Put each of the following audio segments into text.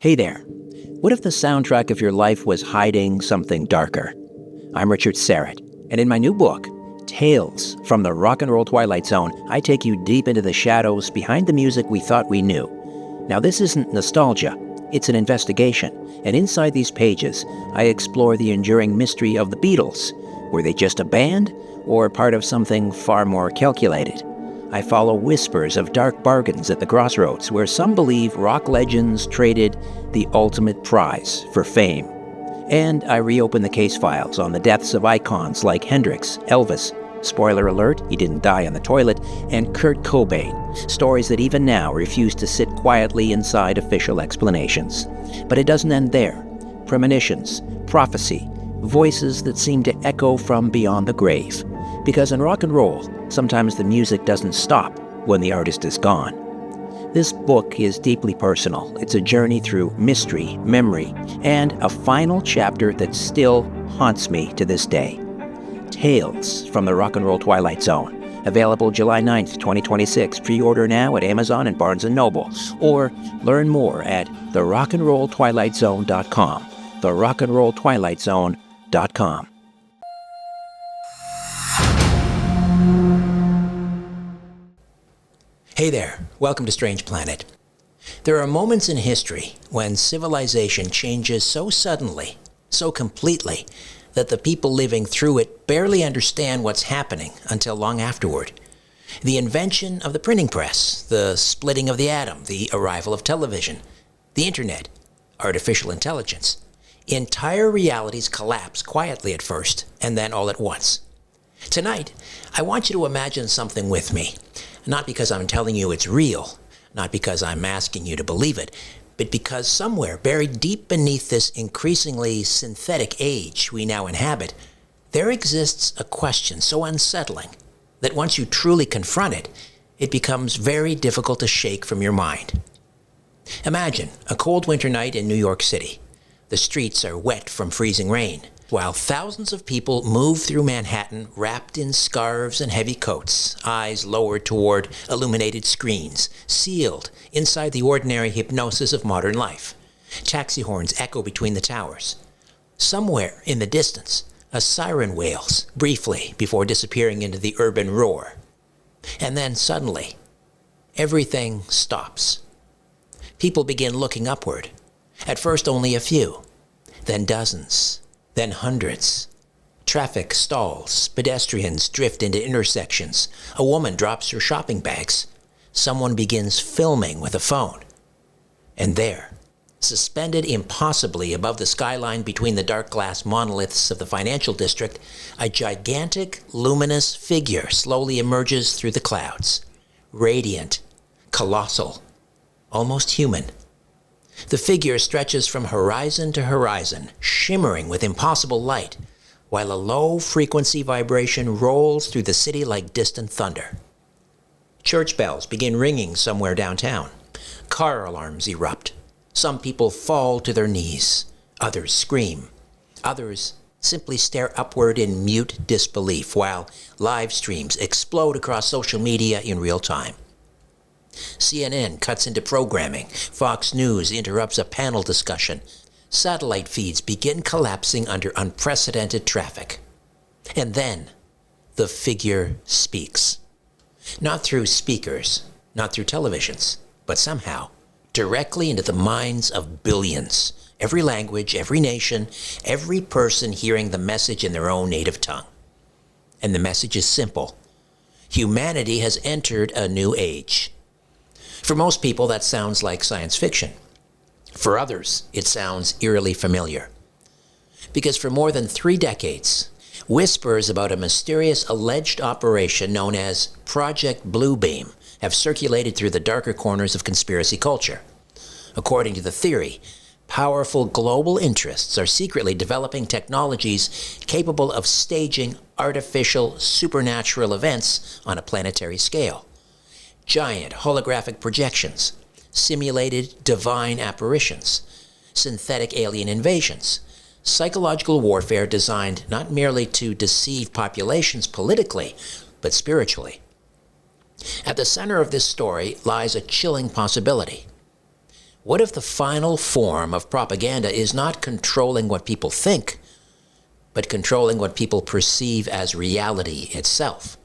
Hey there. What if the soundtrack of your life was hiding something darker? I'm Richard Syrett, and in my new book, Tales from the Rock and Roll Twilight Zone, I take you deep into the shadows behind the music we thought we knew. Now, this isn't nostalgia, it's an investigation, and inside these pages, I explore the enduring mystery of the Beatles. Were they just a band, or part of something far more calculated? I follow whispers of dark bargains at the crossroads, where some believe rock legends traded the ultimate prize for fame. And I reopen the case files on the deaths of icons like Hendrix, Elvis, spoiler alert, he didn't die on the toilet, and Kurt Cobain, stories that even now refuse to sit quietly inside official explanations. But it doesn't end there. Premonitions, prophecy, voices that seem to echo from beyond the grave. Because in rock and roll, sometimes the music doesn't stop when the artist is gone. This book is deeply personal. It's a journey through mystery, memory, and a final chapter that still haunts me to this day. Tales from the Rock and Roll Twilight Zone. Available July 9th, 2026. Pre-order now at Amazon and Barnes & Noble. Or learn more at therockandrolltwilightsZone.com. therockandrolltwilightsZone.com. Hey there, welcome to Strange Planet. There are moments in history when civilization changes so suddenly, so completely, that the people living through it barely understand what's happening until long afterward. The invention of the printing press, the splitting of the atom, the arrival of television, the internet, artificial intelligence. Entire realities collapse quietly at first, and then all at once. Tonight, I want you to imagine something with me. Not because I'm telling you it's real, not because I'm asking you to believe it, but because somewhere buried deep beneath this increasingly synthetic age we now inhabit, there exists a question so unsettling that once you truly confront it, it becomes very difficult to shake from your mind. Imagine a cold winter night in New York City. The streets are wet from freezing rain, while thousands of people move through Manhattan wrapped in scarves and heavy coats, eyes lowered toward illuminated screens, sealed inside the ordinary hypnosis of modern life. Taxi horns echo between the towers. Somewhere in the distance, a siren wails briefly before disappearing into the urban roar. And then suddenly, everything stops. People begin looking upward. At first only a few, then dozens, then hundreds. Traffic stalls, pedestrians drift into intersections, a woman drops her shopping bags, someone begins filming with a phone. And there, suspended impossibly above the skyline between the dark glass monoliths of the financial district, a gigantic, luminous figure slowly emerges through the clouds. Radiant, colossal, almost human. The figure stretches from horizon to horizon, shimmering with impossible light, while a low-frequency vibration rolls through the city like distant thunder. Church bells begin ringing somewhere downtown. Car alarms erupt. Some people fall to their knees. Others scream. Others simply stare upward in mute disbelief, while live streams explode across social media in real time. CNN cuts into programming. Fox News interrupts a panel discussion. Satellite feeds begin collapsing under unprecedented traffic. And then, the figure speaks. Not through speakers, not through televisions, but somehow, directly into the minds of billions. Every language, every nation, every person hearing the message in their own native tongue. And the message is simple. Humanity has entered a new age. For most people, that sounds like science fiction. For others, it sounds eerily familiar. Because for more than 3 decades, whispers about a mysterious alleged operation known as Project Bluebeam have circulated through the darker corners of conspiracy culture. According to the theory, powerful global interests are secretly developing technologies capable of staging artificial supernatural events on a planetary scale. Giant holographic projections, simulated divine apparitions, synthetic alien invasions, psychological warfare designed not merely to deceive populations politically, but spiritually. At the center of this story lies a chilling possibility. What if the final form of propaganda is not controlling what people think, but controlling what people perceive as reality itself?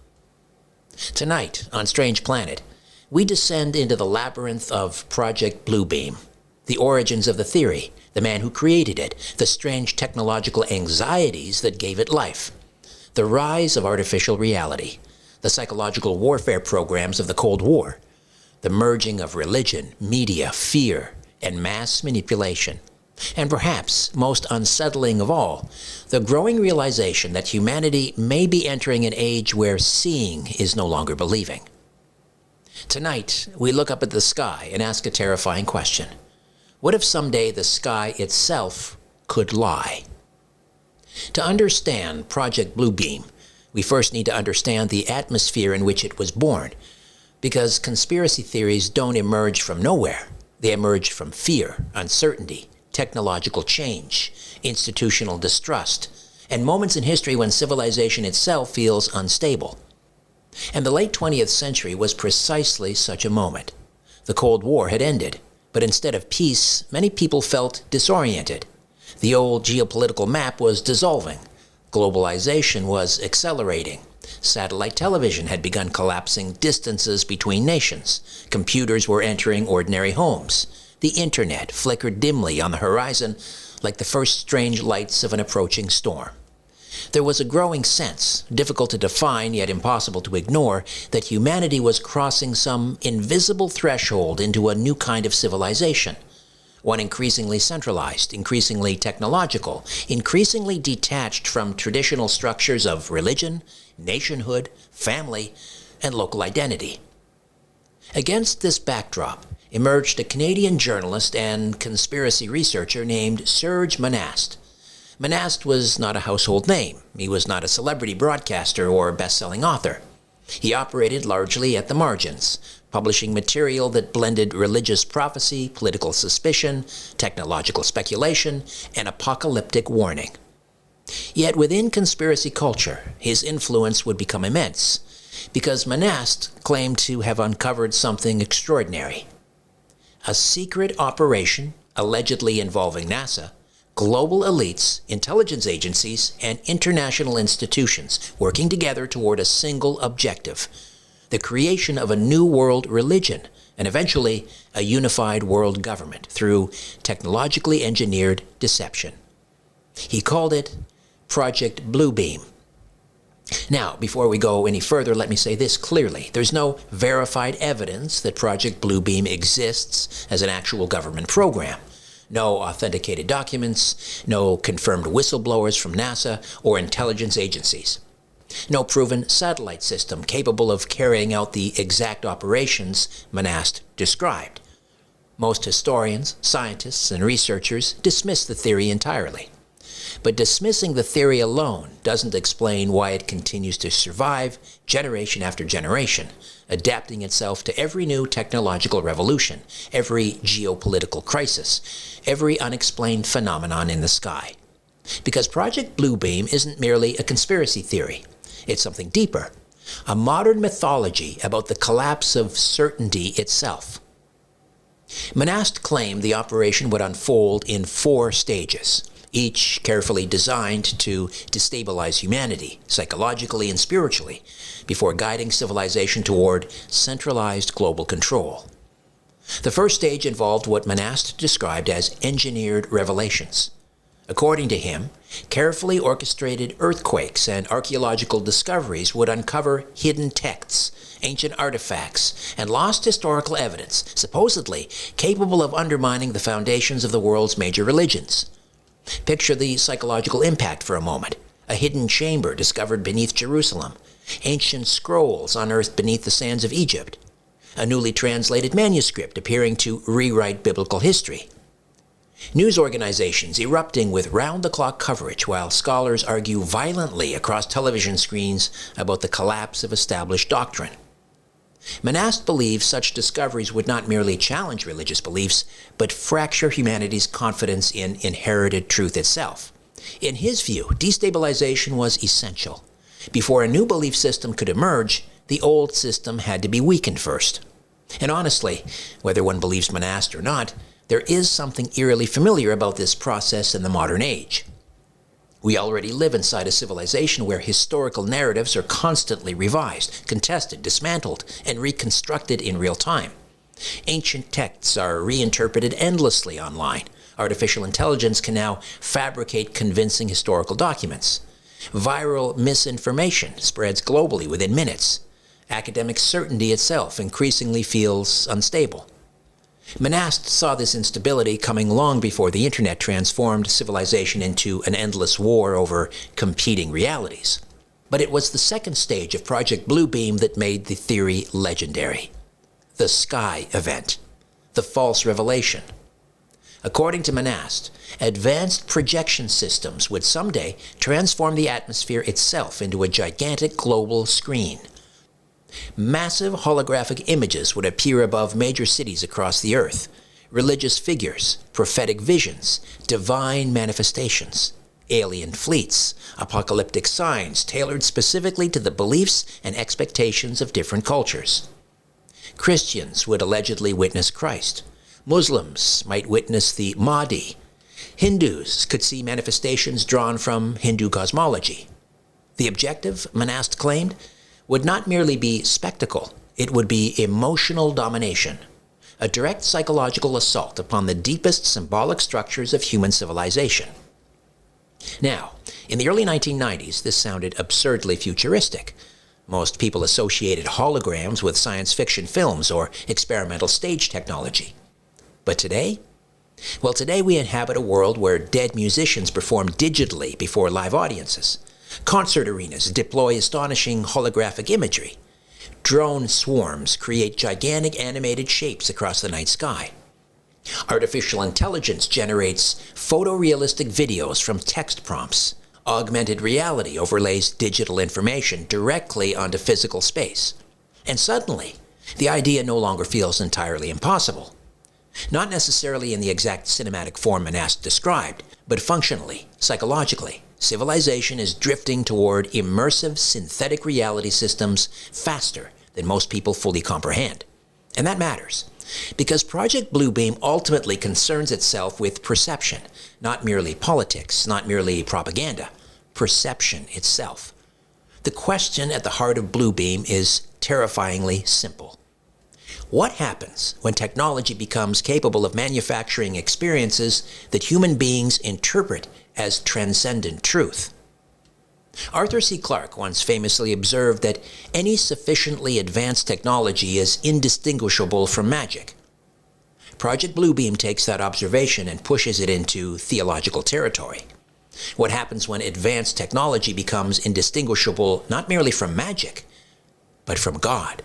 Tonight, on Strange Planet, we descend into the labyrinth of Project Bluebeam, the origins of the theory, the man who created it, the strange technological anxieties that gave it life, the rise of artificial reality, the psychological warfare programs of the Cold War, the merging of religion, media, fear, and mass manipulation, and perhaps most unsettling of all, the growing realization that humanity may be entering an age where seeing is no longer believing. Tonight, we look up at the sky and ask a terrifying question. What if someday the sky itself could lie? To understand Project Bluebeam, we first need to understand the atmosphere in which it was born, because conspiracy theories don't emerge from nowhere. They emerge from fear, uncertainty, technological change, institutional distrust, and moments in history when civilization itself feels unstable. And the late 20th century was precisely such a moment. The Cold War had ended, but instead of peace, many people felt disoriented. The old geopolitical map was dissolving. Globalization was accelerating. Satellite television had begun collapsing distances between nations. Computers were entering ordinary homes. The internet flickered dimly on the horizon like the first strange lights of an approaching storm. There was a growing sense, difficult to define yet impossible to ignore, that humanity was crossing some invisible threshold into a new kind of civilization. One increasingly centralized, increasingly technological, increasingly detached from traditional structures of religion, nationhood, family, and local identity. Against this backdrop emerged a Canadian journalist and conspiracy researcher named Syrett. Monast was not a household name. He was not a celebrity broadcaster or best-selling author. He operated largely at the margins, publishing material that blended religious prophecy, political suspicion, technological speculation, and apocalyptic warning. Yet within conspiracy culture, his influence would become immense, because Monast claimed to have uncovered something extraordinary. A secret operation, allegedly involving NASA, global elites, intelligence agencies, and international institutions working together toward a single objective: the creation of a new world religion, and eventually a unified world government through technologically engineered deception. He called it Project Bluebeam. Now, before we go any further, let me say this clearly. There's no verified evidence that Project Bluebeam exists as an actual government program. No authenticated documents, no confirmed whistleblowers from NASA or intelligence agencies. No proven satellite system capable of carrying out the exact operations Monast described. Most historians, scientists, and researchers dismiss the theory entirely. But dismissing the theory alone doesn't explain why it continues to survive generation after generation, adapting itself to every new technological revolution, every geopolitical crisis, every unexplained phenomenon in the sky. Because Project Bluebeam isn't merely a conspiracy theory. It's something deeper, a modern mythology about the collapse of certainty itself. Monast claimed the operation would unfold in 4 stages, each carefully designed to destabilize humanity, psychologically and spiritually, before guiding civilization toward centralized global control. The first stage involved what Monast described as engineered revelations. According to him, carefully orchestrated earthquakes and archaeological discoveries would uncover hidden texts, ancient artifacts, and lost historical evidence, supposedly capable of undermining the foundations of the world's major religions. Picture the psychological impact for a moment. A hidden chamber discovered beneath Jerusalem, ancient scrolls unearthed beneath the sands of Egypt, a newly translated manuscript appearing to rewrite biblical history. News organizations erupting with round-the-clock coverage while scholars argue violently across television screens about the collapse of established doctrine. Monast believes such discoveries would not merely challenge religious beliefs, but fracture humanity's confidence in inherited truth itself. In his view, destabilization was essential. Before a new belief system could emerge, the old system had to be weakened first. And honestly, whether one believes Monast or not, there is something eerily familiar about this process in the modern age. We already live inside a civilization where historical narratives are constantly revised, contested, dismantled, and reconstructed in real time. Ancient texts are reinterpreted endlessly online. Artificial intelligence can now fabricate convincing historical documents. Viral misinformation spreads globally within minutes. Academic certainty itself increasingly feels unstable. Monasts saw this instability coming long before the internet transformed civilization into an endless war over competing realities. But it was the second stage of Project Bluebeam that made the theory legendary. The sky event. The false revelation. According to Monast, advanced projection systems would someday transform the atmosphere itself into a gigantic global screen. Massive holographic images would appear above major cities across the earth. Religious figures, prophetic visions, divine manifestations, alien fleets, apocalyptic signs tailored specifically to the beliefs and expectations of different cultures. Christians would allegedly witness Christ. Muslims might witness the Mahdi. Hindus could see manifestations drawn from Hindu cosmology. The objective, Monast claimed, would not merely be spectacle, it would be emotional domination, a direct psychological assault upon the deepest symbolic structures of human civilization. Now, in the early 1990s, this sounded absurdly futuristic. Most people associated holograms with science fiction films or experimental stage technology. But today? Well, today we inhabit a world where dead musicians perform digitally before live audiences. Concert arenas deploy astonishing holographic imagery. Drone swarms create gigantic animated shapes across the night sky. Artificial intelligence generates photorealistic videos from text prompts. Augmented reality overlays digital information directly onto physical space. And suddenly, the idea no longer feels entirely impossible. Not necessarily in the exact cinematic form Monast described, but functionally, psychologically, civilization is drifting toward immersive synthetic reality systems faster than most people fully comprehend. And that matters, because Project Bluebeam ultimately concerns itself with perception, not merely politics, not merely propaganda, perception itself. The question at the heart of Bluebeam is terrifyingly simple. What happens when technology becomes capable of manufacturing experiences that human beings interpret as transcendent truth? Arthur C. Clarke once famously observed that any sufficiently advanced technology is indistinguishable from magic. Project Bluebeam takes that observation and pushes it into theological territory. What happens when advanced technology becomes indistinguishable not merely from magic, but from God?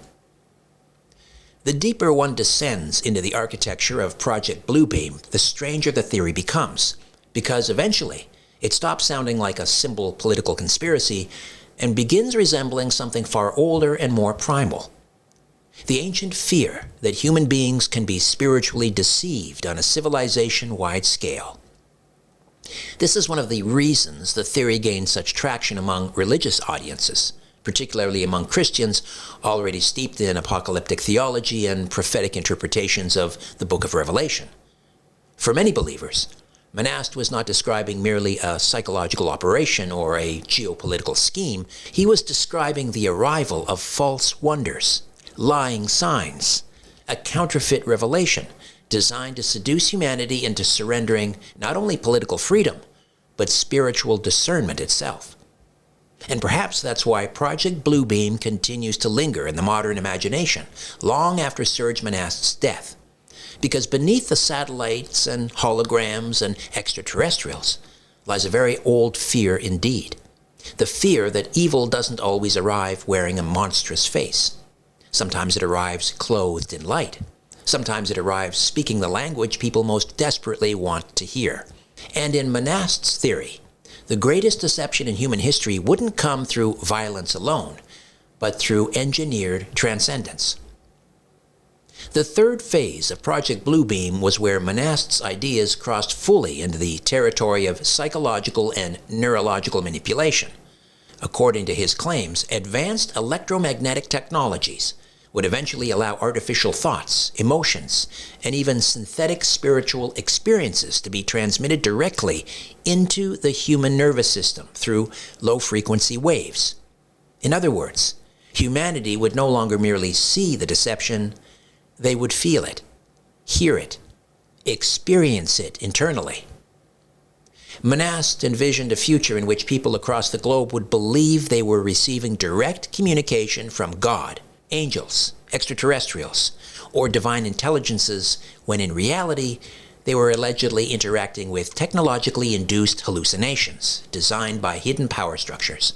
The deeper one descends into the architecture of Project Bluebeam, the stranger the theory becomes, because eventually it stops sounding like a simple political conspiracy and begins resembling something far older and more primal. The ancient fear that human beings can be spiritually deceived on a civilization-wide scale. This is one of the reasons the theory gained such traction among religious audiences, particularly among Christians already steeped in apocalyptic theology and prophetic interpretations of the Book of Revelation. For many believers, Monast was not describing merely a psychological operation or a geopolitical scheme. He was describing the arrival of false wonders, lying signs, a counterfeit revelation designed to seduce humanity into surrendering not only political freedom, but spiritual discernment itself. And perhaps that's why Project Bluebeam continues to linger in the modern imagination, long after Serge Monast's death. Because beneath the satellites and holograms and extraterrestrials lies a very old fear indeed. The fear that evil doesn't always arrive wearing a monstrous face. Sometimes it arrives clothed in light. Sometimes it arrives speaking the language people most desperately want to hear. And in Monast's theory, the greatest deception in human history wouldn't come through violence alone, but through engineered transcendence. The third phase of Project Bluebeam was where Monast's ideas crossed fully into the territory of psychological and neurological manipulation. According to his claims, advanced electromagnetic technologies would eventually allow artificial thoughts, emotions, and even synthetic spiritual experiences to be transmitted directly into the human nervous system through low-frequency waves. In other words, humanity would no longer merely see the deception, they would feel it, hear it, experience it internally. Monast envisioned a future in which people across the globe would believe they were receiving direct communication from God, angels, extraterrestrials, or divine intelligences, when in reality they were allegedly interacting with technologically induced hallucinations designed by hidden power structures.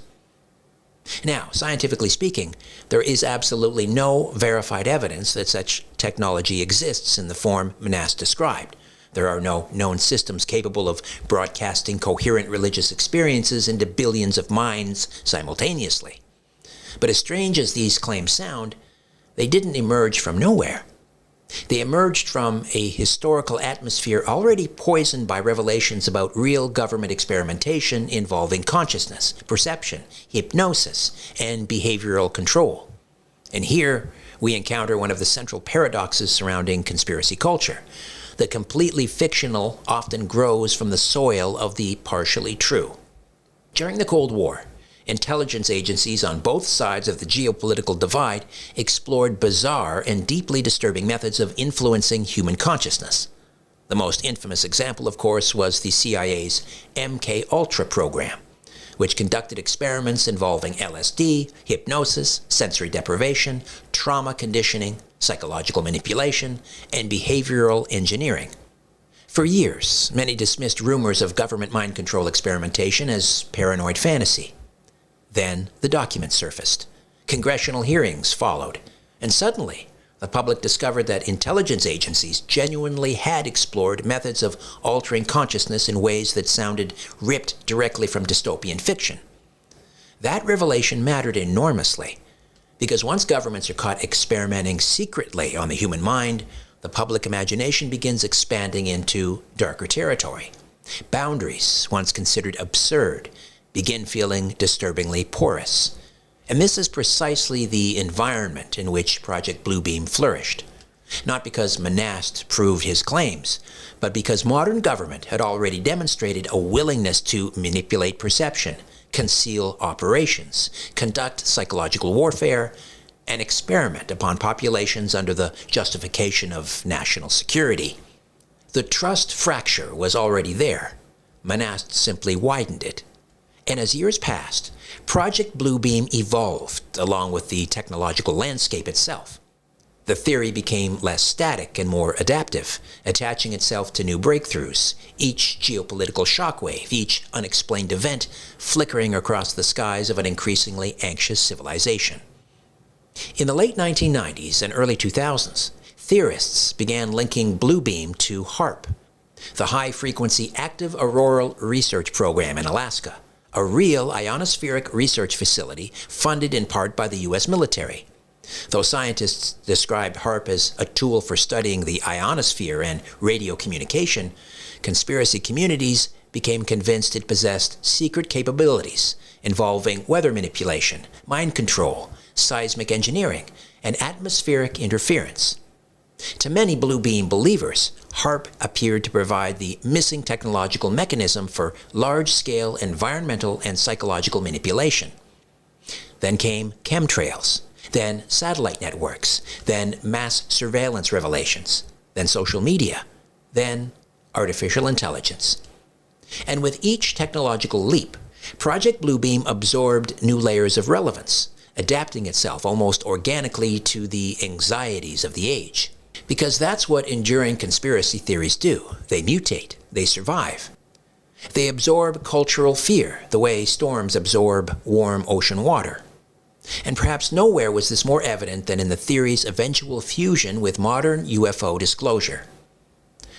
Now, scientifically speaking, there is absolutely no verified evidence that such technology exists in the form Monast described. There are no known systems capable of broadcasting coherent religious experiences into billions of minds simultaneously. But as strange as these claims sound, they didn't emerge from nowhere. They emerged from a historical atmosphere already poisoned by revelations about real government experimentation involving consciousness, perception, hypnosis, and behavioral control. And here we encounter one of the central paradoxes surrounding conspiracy culture. The completely fictional often grows from the soil of the partially true. During the Cold War, intelligence agencies on both sides of the geopolitical divide explored bizarre and deeply disturbing methods of influencing human consciousness. The most infamous example, of course, was the CIA's MK-Ultra program, which conducted experiments involving LSD, hypnosis, sensory deprivation, trauma conditioning, psychological manipulation, and behavioral engineering. For years, many dismissed rumors of government mind control experimentation as paranoid fantasy. Then the documents surfaced. Congressional hearings followed. And suddenly, the public discovered that intelligence agencies genuinely had explored methods of altering consciousness in ways that sounded ripped directly from dystopian fiction. That revelation mattered enormously, because once governments are caught experimenting secretly on the human mind, the public imagination begins expanding into darker territory. Boundaries, once considered absurd, begin feeling disturbingly porous. And this is precisely the environment in which Project Bluebeam flourished. Not because Monast proved his claims, but because modern government had already demonstrated a willingness to manipulate perception, conceal operations, conduct psychological warfare, and experiment upon populations under the justification of national security. The trust fracture was already there. Monast simply widened it. And as years passed, Project Bluebeam evolved along with the technological landscape itself. The theory became less static and more adaptive, attaching itself to new breakthroughs, each geopolitical shockwave, each unexplained event flickering across the skies of an increasingly anxious civilization. In the late 1990s and early 2000s, theorists began linking Bluebeam to HAARP, the High-Frequency Active Auroral Research Program in Alaska, a real ionospheric research facility funded in part by the U.S. military. Though scientists described HAARP as a tool for studying the ionosphere and radio communication, conspiracy communities became convinced it possessed secret capabilities involving weather manipulation, mind control, seismic engineering, and atmospheric interference. To many Bluebeam believers, HAARP appeared to provide the missing technological mechanism for large-scale environmental and psychological manipulation. Then came chemtrails, then satellite networks, then mass surveillance revelations, then social media, then artificial intelligence. And with each technological leap, Project Bluebeam absorbed new layers of relevance, adapting itself almost organically to the anxieties of the age. Because that's what enduring conspiracy theories do. They mutate. They survive. They absorb cultural fear, the way storms absorb warm ocean water. And perhaps nowhere was this more evident than in the theory's eventual fusion with modern UFO disclosure.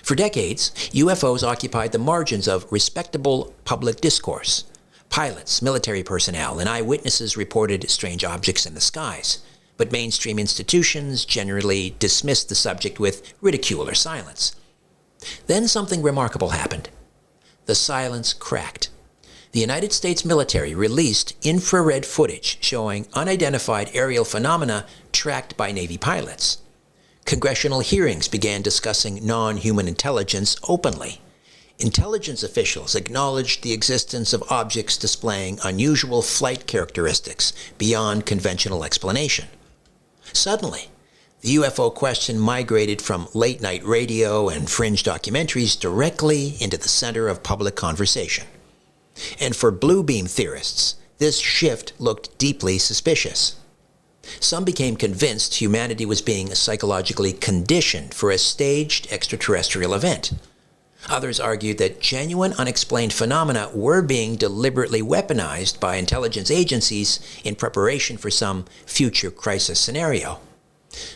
For decades, UFOs occupied the margins of respectable public discourse. Pilots, military personnel, and eyewitnesses reported strange objects in the skies. But mainstream institutions generally dismissed the subject with ridicule or silence. Then something remarkable happened. The silence cracked. The United States military released infrared footage showing unidentified aerial phenomena tracked by Navy pilots. Congressional hearings began discussing non-human intelligence openly. Intelligence officials acknowledged the existence of objects displaying unusual flight characteristics beyond conventional explanation. Suddenly, the UFO question migrated from late-night radio and fringe documentaries directly into the center of public conversation. And for blue beam theorists, this shift looked deeply suspicious. Some became convinced humanity was being psychologically conditioned for a staged extraterrestrial event. Others argued that genuine unexplained phenomena were being deliberately weaponized by intelligence agencies in preparation for some future crisis scenario.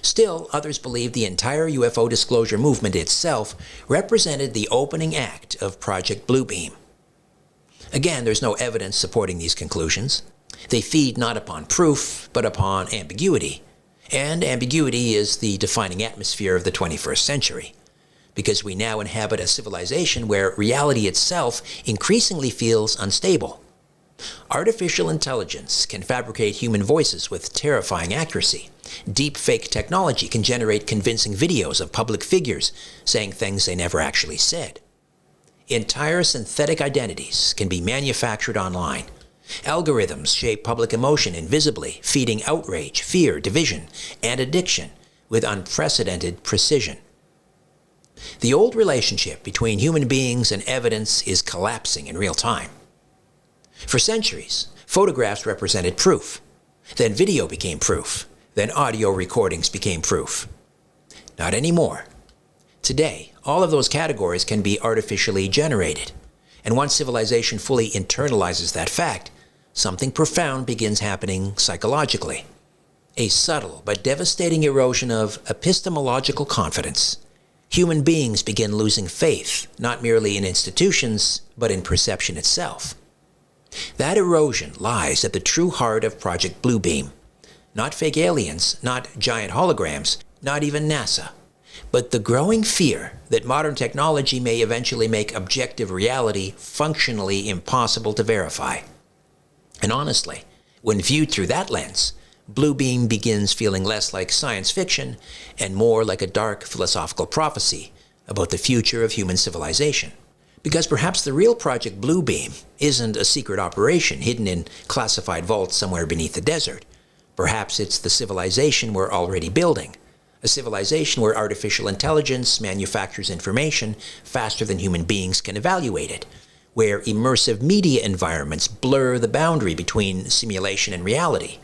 Still, others believed the entire UFO disclosure movement itself represented the opening act of Project Bluebeam. Again, there's no evidence supporting these conclusions. They feed not upon proof, but upon ambiguity. And ambiguity is the defining atmosphere of the 21st century, because we now inhabit a civilization where reality itself increasingly feels unstable. Artificial intelligence can fabricate human voices with terrifying accuracy. Deepfake technology can generate convincing videos of public figures saying things they never actually said. Entire synthetic identities can be manufactured online. Algorithms shape public emotion invisibly, feeding outrage, fear, division, and addiction with unprecedented precision. The old relationship between human beings and evidence is collapsing in real time. For centuries, photographs represented proof. Then video became proof. Then audio recordings became proof. Not anymore. Today, all of those categories can be artificially generated. And once civilization fully internalizes that fact, something profound begins happening psychologically. A subtle but devastating erosion of epistemological confidence. Human beings begin losing faith, not merely in institutions, but in perception itself. That erosion lies at the true heart of Project Bluebeam. Not fake aliens, not giant holograms, not even NASA, but the growing fear that modern technology may eventually make objective reality functionally impossible to verify. And honestly, when viewed through that lens, Bluebeam begins feeling less like science fiction and more like a dark philosophical prophecy about the future of human civilization. Because perhaps the real Project Bluebeam isn't a secret operation hidden in classified vaults somewhere beneath the desert. Perhaps it's the civilization we're already building. A civilization where artificial intelligence manufactures information faster than human beings can evaluate it, where immersive media environments blur the boundary between simulation and reality,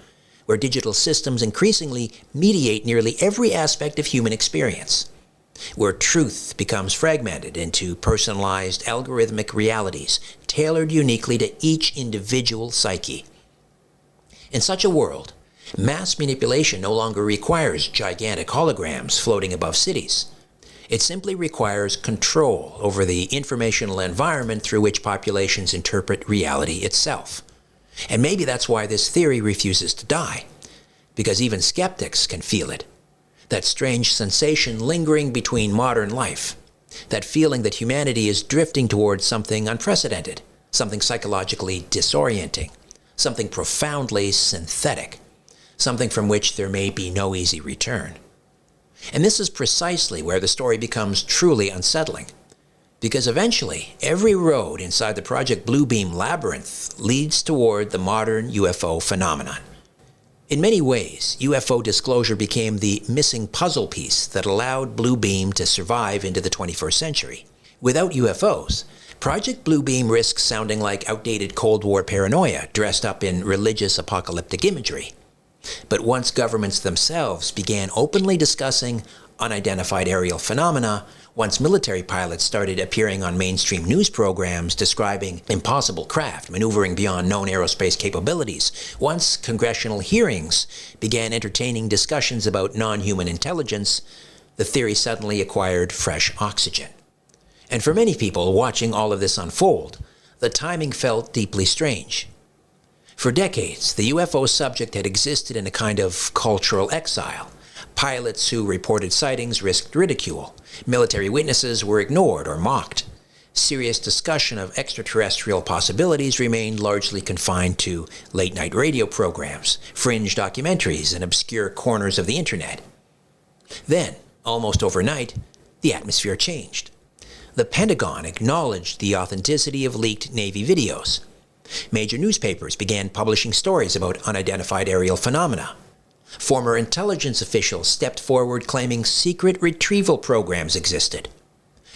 where digital systems increasingly mediate nearly every aspect of human experience, where truth becomes fragmented into personalized algorithmic realities tailored uniquely to each individual psyche. In such a world, mass manipulation no longer requires gigantic holograms floating above cities. It simply requires control over the informational environment through which populations interpret reality itself. And maybe that's why this theory refuses to die, because even skeptics can feel it. That strange sensation lingering between modern life, that feeling that humanity is drifting towards something unprecedented, something psychologically disorienting, something profoundly synthetic, something from which there may be no easy return. And this is precisely where the story becomes truly unsettling, because eventually every road inside the Project Bluebeam labyrinth leads toward the modern UFO phenomenon. In many ways, UFO disclosure became the missing puzzle piece that allowed Bluebeam to survive into the 21st century. Without UFOs, Project Bluebeam risks sounding like outdated Cold War paranoia dressed up in religious apocalyptic imagery. But once governments themselves began openly discussing unidentified aerial phenomena, once military pilots started appearing on mainstream news programs describing impossible craft maneuvering beyond known aerospace capabilities, once congressional hearings began entertaining discussions about non-human intelligence, the theory suddenly acquired fresh oxygen. And for many people watching all of this unfold, the timing felt deeply strange. For decades, the UFO subject had existed in a kind of cultural exile. Pilots who reported sightings risked ridicule. Military witnesses were ignored or mocked. Serious discussion of extraterrestrial possibilities remained largely confined to late-night radio programs, fringe documentaries, and obscure corners of the internet. Then, almost overnight, the atmosphere changed. The Pentagon acknowledged the authenticity of leaked Navy videos. Major newspapers began publishing stories about unidentified aerial phenomena. Former intelligence officials stepped forward claiming secret retrieval programs existed.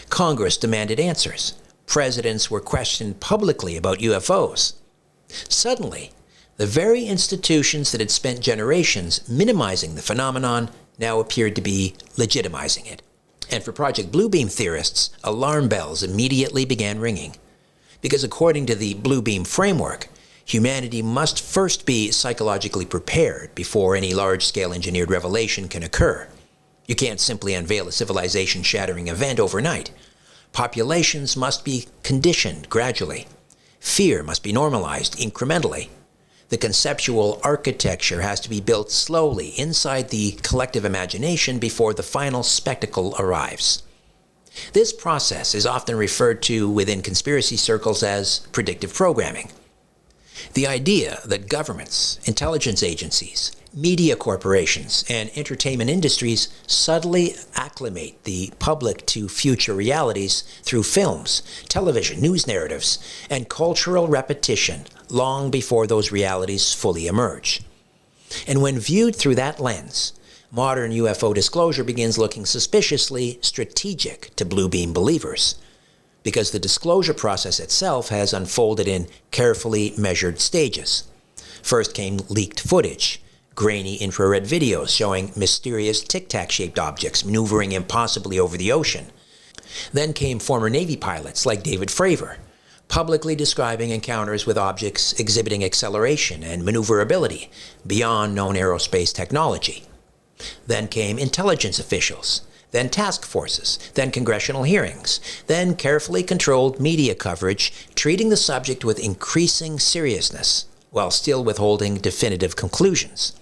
Congress demanded answers. Presidents were questioned publicly about UFOs. Suddenly, the very institutions that had spent generations minimizing the phenomenon now appeared to be legitimizing it. And for Project Bluebeam theorists, alarm bells immediately began ringing. Because according to the Bluebeam framework, humanity must first be psychologically prepared before any large-scale engineered revelation can occur. You can't simply unveil a civilization-shattering event overnight. Populations must be conditioned gradually. Fear must be normalized incrementally. The conceptual architecture has to be built slowly inside the collective imagination before the final spectacle arrives. This process is often referred to within conspiracy circles as predictive programming. The idea that governments, intelligence agencies, media corporations, and entertainment industries subtly acclimate the public to future realities through films, television, news narratives, and cultural repetition long before those realities fully emerge. And when viewed through that lens, modern UFO disclosure begins looking suspiciously strategic to Bluebeam believers, because the disclosure process itself has unfolded in carefully measured stages. First came leaked footage, grainy infrared videos showing mysterious tic-tac-shaped objects maneuvering impossibly over the ocean. Then came former Navy pilots like David Fravor, publicly describing encounters with objects exhibiting acceleration and maneuverability beyond known aerospace technology. Then came intelligence officials, then task forces, then congressional hearings, then carefully controlled media coverage, treating the subject with increasing seriousness, while still withholding definitive conclusions.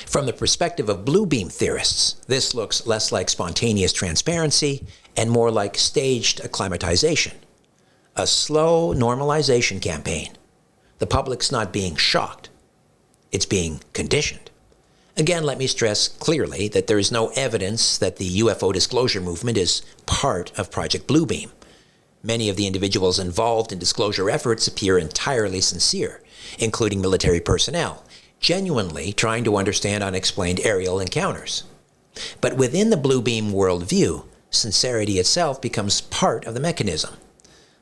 From the perspective of Bluebeam theorists, this looks less like spontaneous transparency and more like staged acclimatization. A slow normalization campaign. The public's not being shocked. It's being conditioned. Again, let me stress clearly that there is no evidence that the UFO disclosure movement is part of Project Bluebeam. Many of the individuals involved in disclosure efforts appear entirely sincere, including military personnel, genuinely trying to understand unexplained aerial encounters. But within the Bluebeam worldview, sincerity itself becomes part of the mechanism.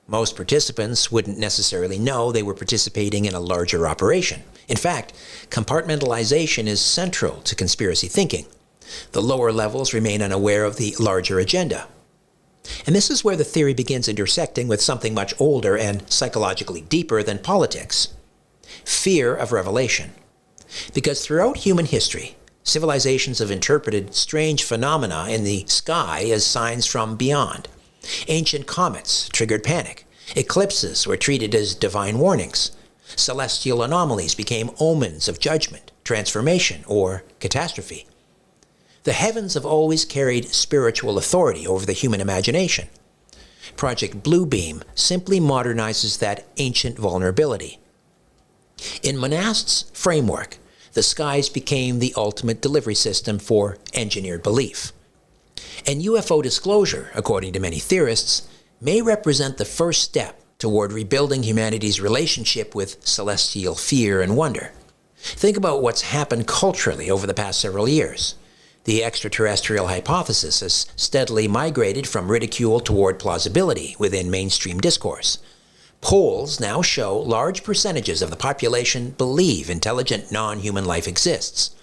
Most participants wouldn't necessarily know they were participating in a larger operation. In fact, compartmentalization is central to conspiracy thinking. The lower levels remain unaware of the larger agenda. And this is where the theory begins intersecting with something much older and psychologically deeper than politics: fear of revelation. Because throughout human history, civilizations have interpreted strange phenomena in the sky as signs from beyond. Ancient comets triggered panic. Eclipses were treated as divine warnings. Celestial anomalies became omens of judgment, transformation, or catastrophe. The heavens have always carried spiritual authority over the human imagination. Project Bluebeam simply modernizes that ancient vulnerability. In Monast's framework, the skies became the ultimate delivery system for engineered belief. And UFO disclosure, according to many theorists, may represent the first step toward rebuilding humanity's relationship with celestial fear and wonder. Think about what's happened culturally over the past several years. The extraterrestrial hypothesis has steadily migrated from ridicule toward plausibility within mainstream discourse. Polls now show large percentages of the population believe intelligent non-human life exists.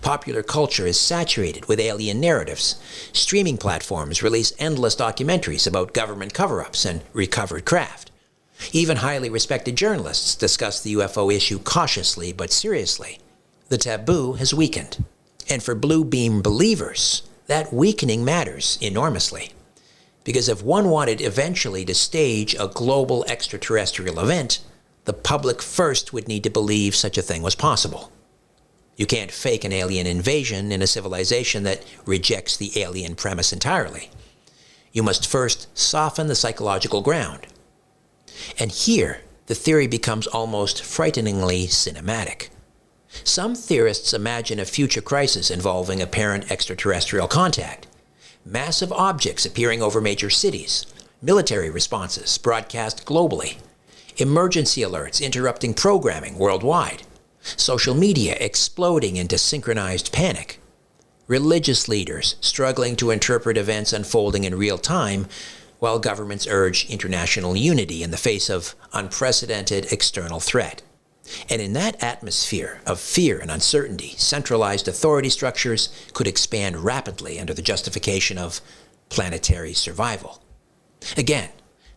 Popular culture is saturated with alien narratives. Streaming platforms release endless documentaries about government cover-ups and recovered craft. Even highly respected journalists discuss the UFO issue cautiously but seriously. The taboo has weakened. And for Bluebeam believers, that weakening matters enormously. Because if one wanted eventually to stage a global extraterrestrial event, the public first would need to believe such a thing was possible. You can't fake an alien invasion in a civilization that rejects the alien premise entirely. You must first soften the psychological ground. And here, the theory becomes almost frighteningly cinematic. Some theorists imagine a future crisis involving apparent extraterrestrial contact, massive objects appearing over major cities, military responses broadcast globally, emergency alerts interrupting programming worldwide, social media exploding into synchronized panic, religious leaders struggling to interpret events unfolding in real time, while governments urge international unity in the face of unprecedented external threat. And in that atmosphere of fear and uncertainty, centralized authority structures could expand rapidly under the justification of planetary survival. Again,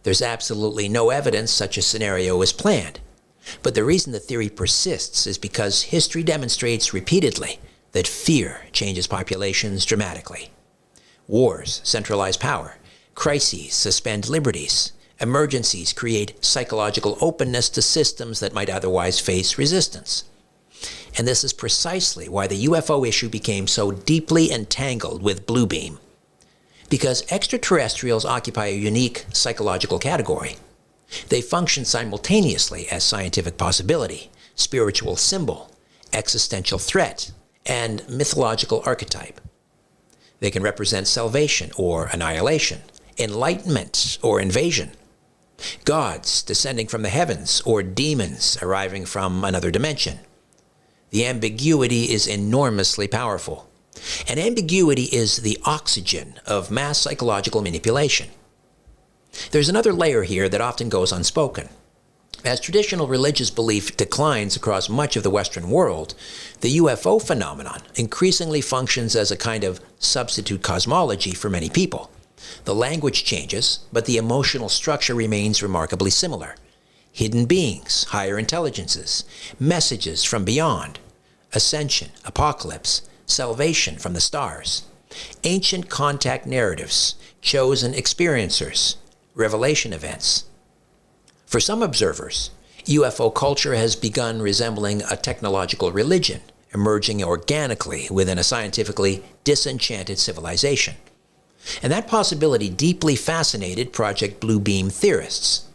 there's absolutely no evidence such a scenario is planned. But the reason the theory persists is because history demonstrates repeatedly that fear changes populations dramatically. Wars centralize power. Crises suspend liberties. Emergencies create psychological openness to systems that might otherwise face resistance. And this is precisely why the UFO issue became so deeply entangled with Bluebeam. Because extraterrestrials occupy a unique psychological category. They function simultaneously as scientific possibility, spiritual symbol, existential threat, and mythological archetype. They can represent salvation or annihilation, enlightenment or invasion, gods descending from the heavens or demons arriving from another dimension. The ambiguity is enormously powerful. And ambiguity is the oxygen of mass psychological manipulation. There's another layer here that often goes unspoken. As traditional religious belief declines across much of the Western world, the UFO phenomenon increasingly functions as a kind of substitute cosmology for many people. The language changes, but the emotional structure remains remarkably similar. Hidden beings, higher intelligences, messages from beyond, ascension, apocalypse, salvation from the stars, ancient contact narratives, chosen experiencers, revelation events. For some observers, UFO culture has begun resembling a technological religion, emerging organically within a scientifically disenchanted civilization. And that possibility deeply fascinated Project Bluebeam theorists,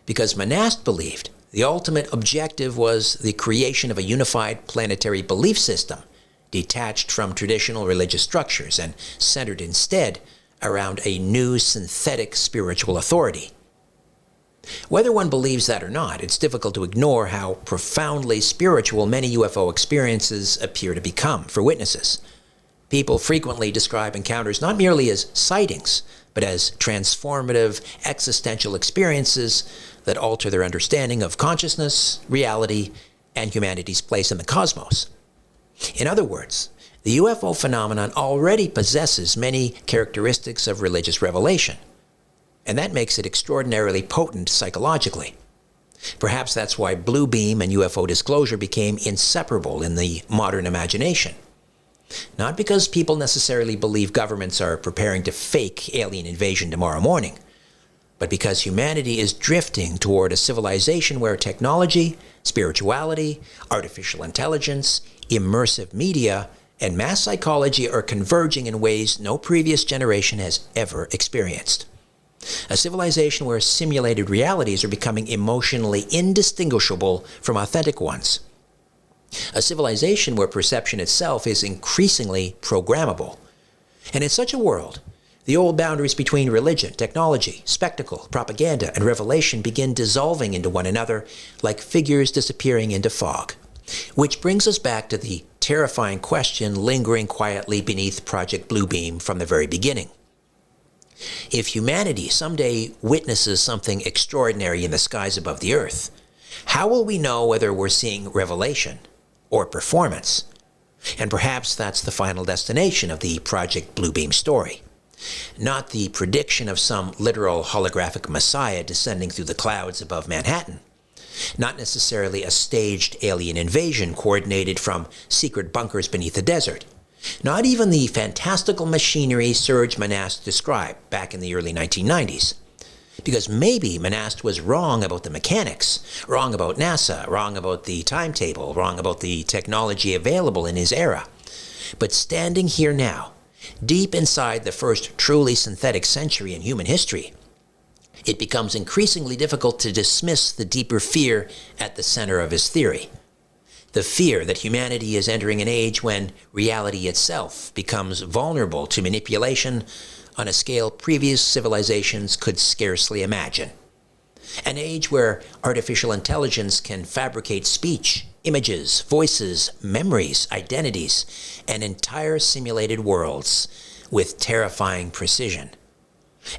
because Monast believed the ultimate objective was the creation of a unified planetary belief system, detached from traditional religious structures and centered instead around a new synthetic spiritual authority. Whether one believes that or not, it's difficult to ignore how profoundly spiritual many UFO experiences appear to become for witnesses. People frequently describe encounters not merely as sightings, but as transformative existential experiences that alter their understanding of consciousness, reality, and humanity's place in the cosmos. In other words, the UFO phenomenon already possesses many characteristics of religious revelation, and that makes it extraordinarily potent psychologically. Perhaps that's why Bluebeam and UFO disclosure became inseparable in the modern imagination. Not because people necessarily believe governments are preparing to fake alien invasion tomorrow morning, but because humanity is drifting toward a civilization where technology, spirituality, artificial intelligence, immersive media, and mass psychology are converging in ways no previous generation has ever experienced. A civilization where simulated realities are becoming emotionally indistinguishable from authentic ones. A civilization where perception itself is increasingly programmable. And in such a world, the old boundaries between religion, technology, spectacle, propaganda, and revelation begin dissolving into one another like figures disappearing into fog. Which brings us back to the terrifying question lingering quietly beneath Project Bluebeam from the very beginning. If humanity someday witnesses something extraordinary in the skies above the earth, how will we know whether we're seeing revelation or performance? And perhaps that's the final destination of the Project Bluebeam story. Not the prediction of some literal holographic messiah descending through the clouds above Manhattan. Not necessarily a staged alien invasion coordinated from secret bunkers beneath the desert. Not even the fantastical machinery Serge Monast described back in the early 1990s. Because maybe Monast was wrong about the mechanics, wrong about NASA, wrong about the timetable, wrong about the technology available in his era. But standing here now, Deep inside the first truly synthetic century in human history, it becomes increasingly difficult to dismiss the deeper fear at the center of his theory. The fear that humanity is entering an age when reality itself becomes vulnerable to manipulation on a scale previous civilizations could scarcely imagine. An age where artificial intelligence can fabricate speech, images, voices, memories, identities, and entire simulated worlds with terrifying precision.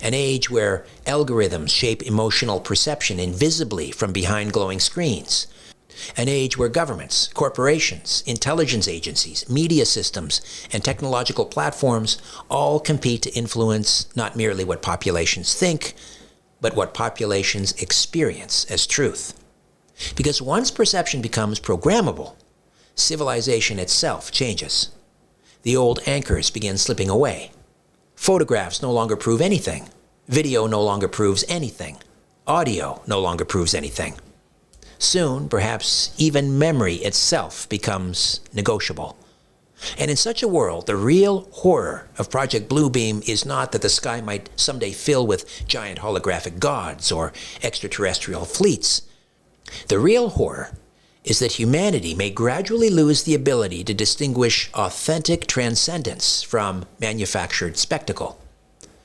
An age where algorithms shape emotional perception invisibly from behind glowing screens. An age where governments, corporations, intelligence agencies, media systems, and technological platforms all compete to influence not merely what populations think, but what populations experience as truth. Because once perception becomes programmable, civilization itself changes. The old anchors begin slipping away. Photographs no longer prove anything. Video no longer proves anything. Audio no longer proves anything. Soon, perhaps even memory itself becomes negotiable. And in such a world, the real horror of Project Bluebeam is not that the sky might someday fill with giant holographic gods or extraterrestrial fleets. The real horror is that humanity may gradually lose the ability to distinguish authentic transcendence from manufactured spectacle,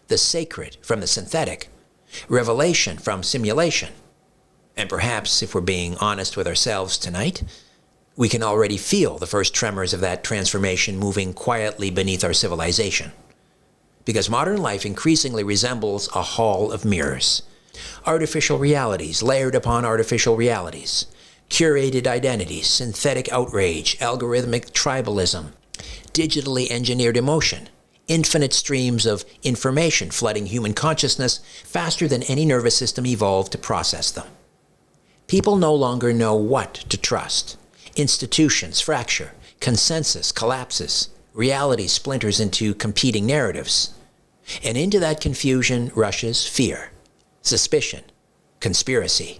the sacred from the synthetic, revelation from simulation. And perhaps, if we're being honest with ourselves tonight, we can already feel the first tremors of that transformation moving quietly beneath our civilization. Because modern life increasingly resembles a hall of mirrors. Artificial realities layered upon artificial realities. Curated identities, synthetic outrage, algorithmic tribalism, digitally engineered emotion, infinite streams of information flooding human consciousness faster than any nervous system evolved to process them. People no longer know what to trust. Institutions fracture, consensus collapses, reality splinters into competing narratives. And into that confusion rushes fear, suspicion, conspiracy.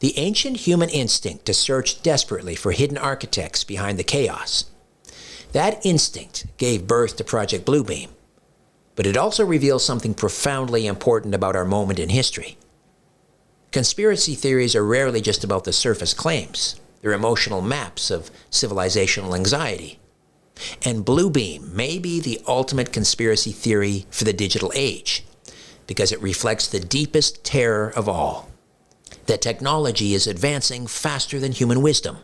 The ancient human instinct to search desperately for hidden architects behind the chaos. That instinct gave birth to Project Bluebeam, but it also reveals something profoundly important about our moment in history. Conspiracy theories are rarely just about the surface claims. They're emotional maps of civilizational anxiety. And Bluebeam may be the ultimate conspiracy theory for the digital age, because it reflects the deepest terror of all. That technology is advancing faster than human wisdom,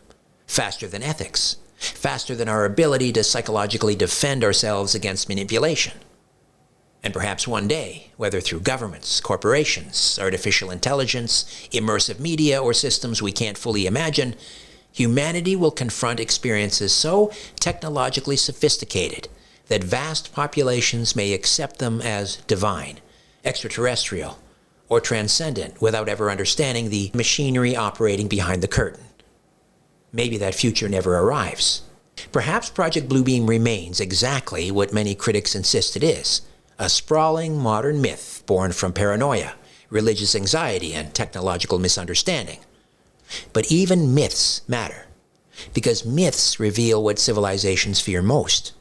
faster than ethics, faster than our ability to psychologically defend ourselves against manipulation. And perhaps one day, whether through governments, corporations, artificial intelligence, immersive media, or systems we can't fully imagine, humanity will confront experiences so technologically sophisticated that vast populations may accept them as divine, extraterrestrial, or transcendent without ever understanding the machinery operating behind the curtain. Maybe that future never arrives. Perhaps Project Bluebeam remains exactly what many critics insist it is, a sprawling modern myth born from paranoia, religious anxiety, and technological misunderstanding. But even myths matter, because myths reveal what civilizations fear most.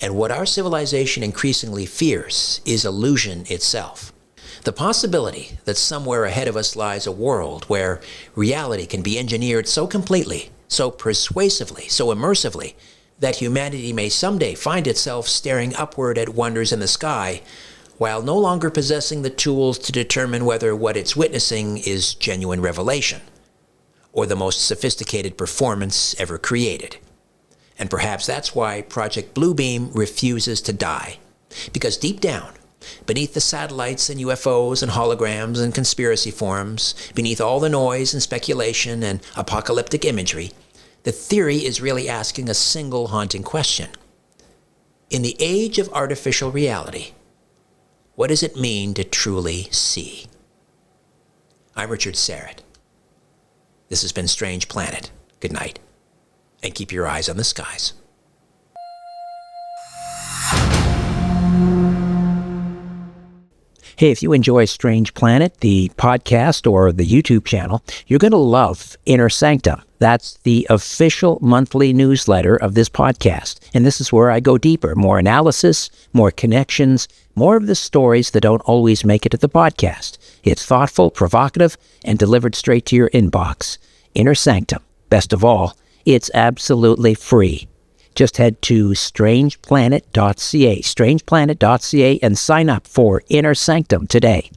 And what our civilization increasingly fears is illusion itself. The possibility that somewhere ahead of us lies a world where reality can be engineered so completely, so persuasively, so immersively, that humanity may someday find itself staring upward at wonders in the sky, while no longer possessing the tools to determine whether what it's witnessing is genuine revelation, or the most sophisticated performance ever created. And perhaps that's why Project Bluebeam refuses to die, because deep down, beneath the satellites and UFOs and holograms and conspiracy forums, beneath all the noise and speculation and apocalyptic imagery, the theory is really asking a single haunting question. In the age of artificial reality, what does it mean to truly see? I'm Richard Syrett. This has been Strange Planet. Good night, and keep your eyes on the skies. Hey, if you enjoy Strange Planet, the podcast or the YouTube channel, you're going to love Inner Sanctum. That's the official monthly newsletter of this podcast. And this is where I go deeper. More analysis, more connections, more of the stories that don't always make it to the podcast. It's thoughtful, provocative, and delivered straight to your inbox. Inner Sanctum. Best of all, it's absolutely free. Just head to strangeplanet.ca, strangeplanet.ca, and sign up for Inner Sanctum today.